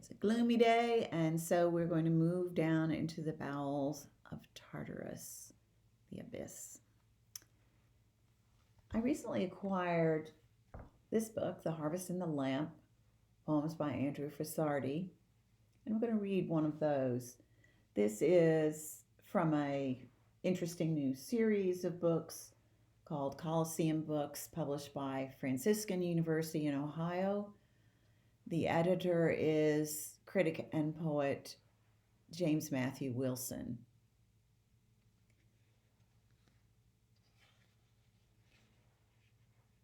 It's a gloomy day, and so we're going to move down into the bowels of Tartarus, the abyss. I recently acquired this book, The Harvest and the Lamp, poems by Andrew Frisardi, and we're going to read one of those. This is from a interesting new series of books called Colosseum Books, published by Franciscan University in Ohio. The editor is critic and poet James Matthew Wilson.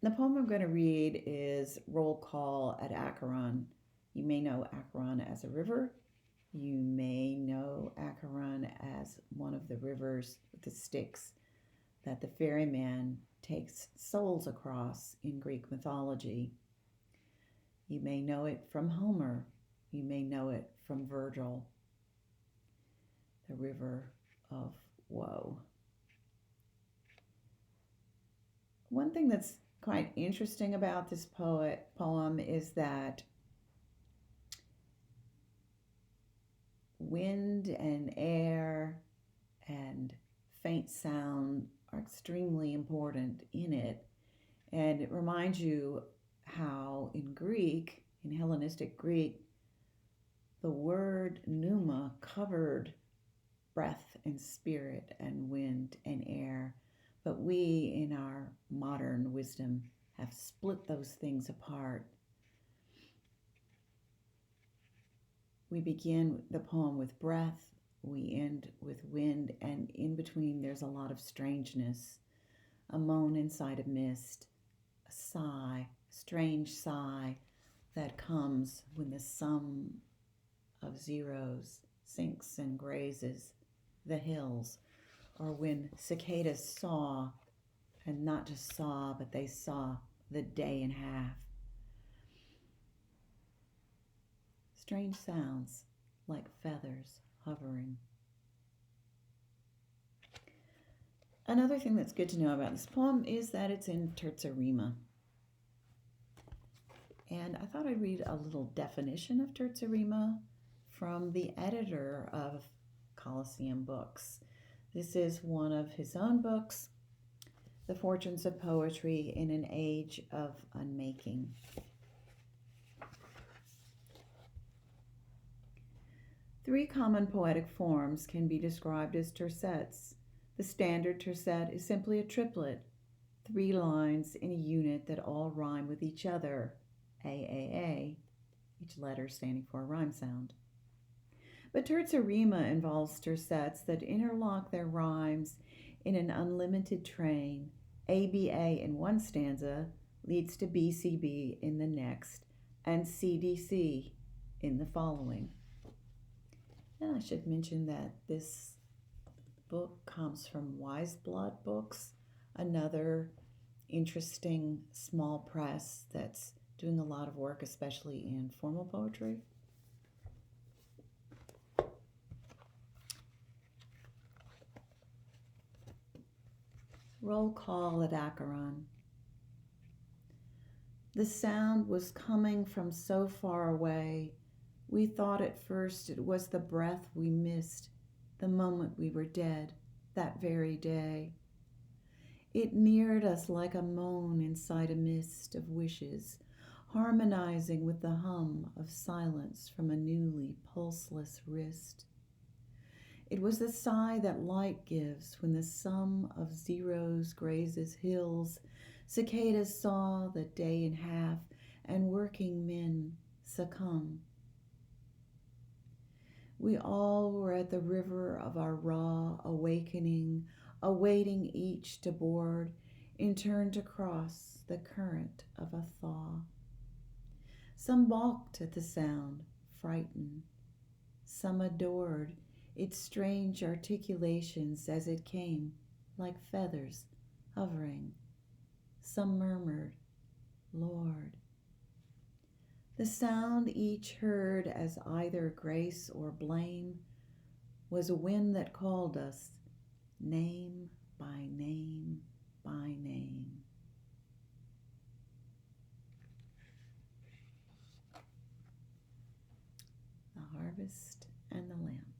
The poem I'm going to read is Roll Call at Acheron. You may know Acheron as a river. You may know Acheron as one of the rivers with the Styx that the ferryman takes souls across in Greek mythology. You may know it from Homer. You may know it from Virgil, the river of woe. One thing that's quite interesting about this poem is that wind and air and faint sound are extremely important in it. And it reminds you how in Greek, in Hellenistic Greek, the word pneuma covered breath and spirit and wind and air. But we, in our modern wisdom, have split those things apart. We begin the poem with breath, we end with wind, and in between there's a lot of strangeness, a moan inside a mist, a sigh, a strange sigh that comes when the sum of zeros sinks and grazes the hills, or when cicadas saw, and not just saw, but they saw the day in half. Strange sounds like feathers hovering. Another thing that's good to know about this poem is that it's in terza rima. And I thought I'd read a little definition of terza rima from the editor of Colosseum Books. This is one of his own books, The Fortunes of Poetry in an Age of Unmaking. Three common poetic forms can be described as tercets. The standard tercet is simply a triplet, 3 lines in a unit that all rhyme with each other, AAA, each letter standing for a rhyme sound. But terza rima involves tercets that interlock their rhymes in an unlimited train. ABA in one stanza leads to BCB in the next, and CDC in the following. And I should mention that this book comes from Wise Blood Books, another interesting small press that's doing a lot of work, especially in formal poetry. Roll call at Acheron. The sound was coming from so far away. We thought at first it was the breath we missed, the moment we were dead, that very day. It neared us like a moan inside a mist of wishes, harmonizing with the hum of silence from a newly pulseless wrist. It was the sigh that light gives when the sum of zeros grazes hills. Cicadas saw the day in half, and working men succumb. We all were at the river of our raw awakening, awaiting each to board, in turn to cross the current of a thaw. Some balked at the sound, frightened. Some adored its strange articulations as it came, like feathers hovering. Some murmured, Lord. The sound each heard as either grace or blame was a wind that called us, name by name by name. harvest and the lamp.